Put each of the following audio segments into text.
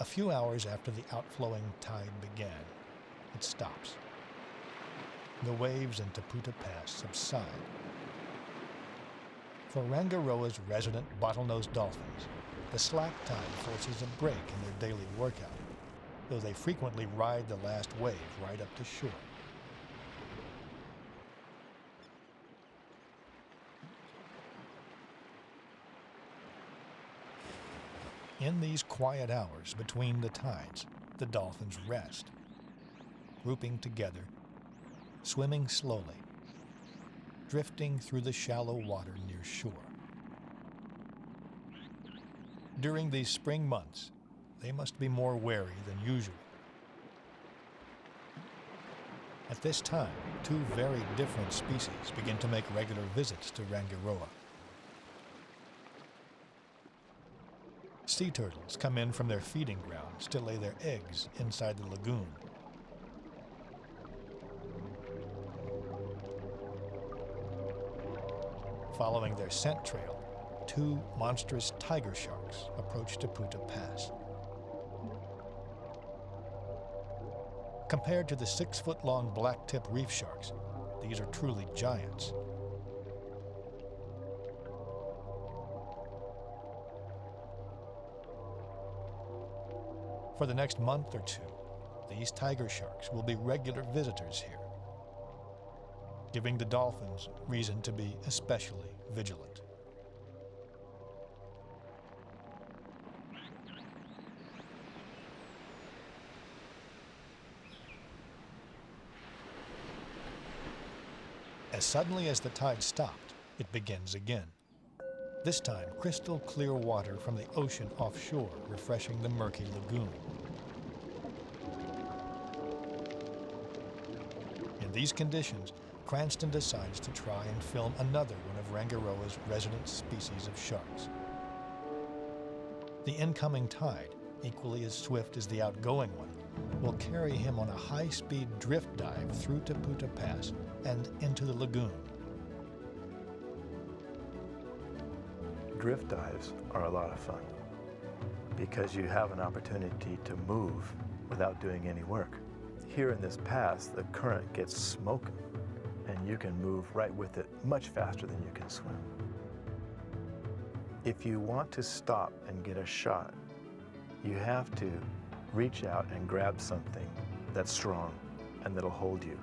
A few hours after the outflowing tide began, it stops. The waves in Taputa Pass subside. For Rangiroa's resident bottlenose dolphins, the slack tide forces a break in their daily workout, though they frequently ride the last wave right up to shore. In these quiet hours between the tides, the dolphins rest, grouping together, swimming slowly, drifting through the shallow water near shore. During these spring months, they must be more wary than usual. At this time, two very different species begin to make regular visits to Rangiroa. Sea turtles come in from their feeding grounds to lay their eggs inside the lagoon. Following their scent trail, two monstrous tiger sharks approach Taputa Pass. Compared to the 6-foot-long blacktip reef sharks, these are truly giants. For the next month or two, these tiger sharks will be regular visitors here, giving the dolphins reason to be especially vigilant. As suddenly as the tide stopped, it begins again. This time, crystal clear water from the ocean offshore, refreshing the murky lagoon. In these conditions, Cranston decides to try and film another one of Rangiroa's resident species of sharks. The incoming tide, equally as swift as the outgoing one, will carry him on a high-speed drift dive through Taputa Pass and into the lagoon. Drift dives are a lot of fun because you have an opportunity to move without doing any work. Here in this pass, the current gets smoking and you can move right with it much faster than you can swim. If you want to stop and get a shot, you have to reach out and grab something that's strong and that'll hold you.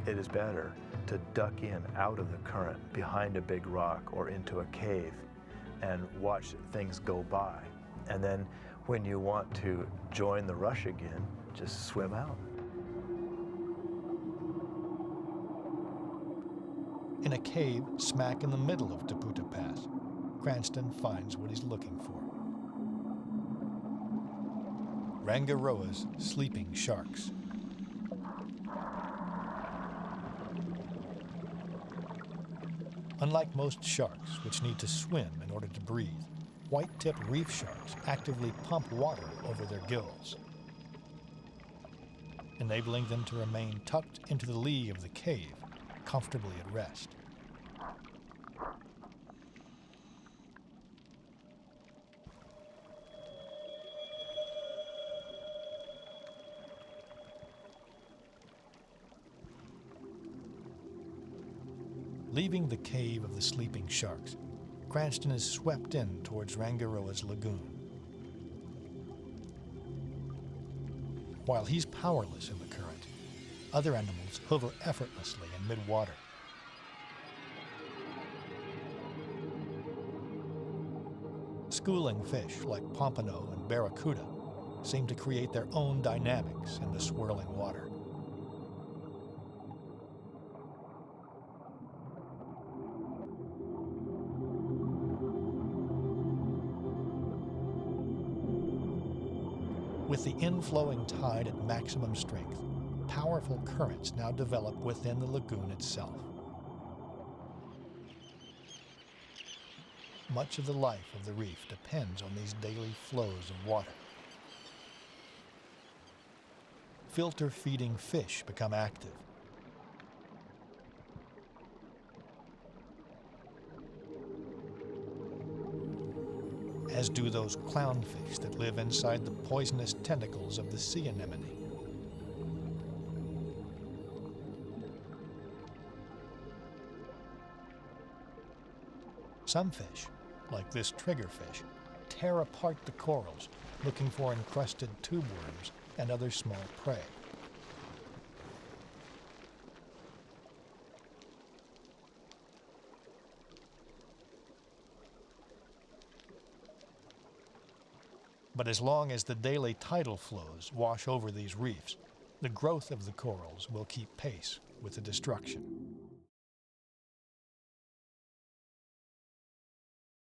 It is better to duck in out of the current behind a big rock or into a cave and watch things go by. And then when you want to join the rush again, just swim out. In a cave smack in the middle of Taputa Pass, Cranston finds what he's looking for. Rangiroa's sleeping sharks. Unlike most sharks, which need to swim in order to breathe, white-tip reef sharks actively pump water over their gills, enabling them to remain tucked into the lee of the cave, comfortably at rest. Leaving the cave of the sleeping sharks, Cranston is swept in towards Rangiroa's lagoon. While he's powerless in the current, other animals hover effortlessly in mid-water. Schooling fish like pompano and barracuda seem to create their own dynamics in the swirling water. With the inflowing tide at maximum strength, powerful currents now develop within the lagoon itself. Much of the life of the reef depends on these daily flows of water. Filter-feeding fish become active. as do those clownfish that live inside the poisonous tentacles of the sea anemone. Some fish, like this triggerfish, tear apart the corals, looking for encrusted tube worms and other small prey. But as long as the daily tidal flows wash over these reefs, the growth of the corals will keep pace with the destruction.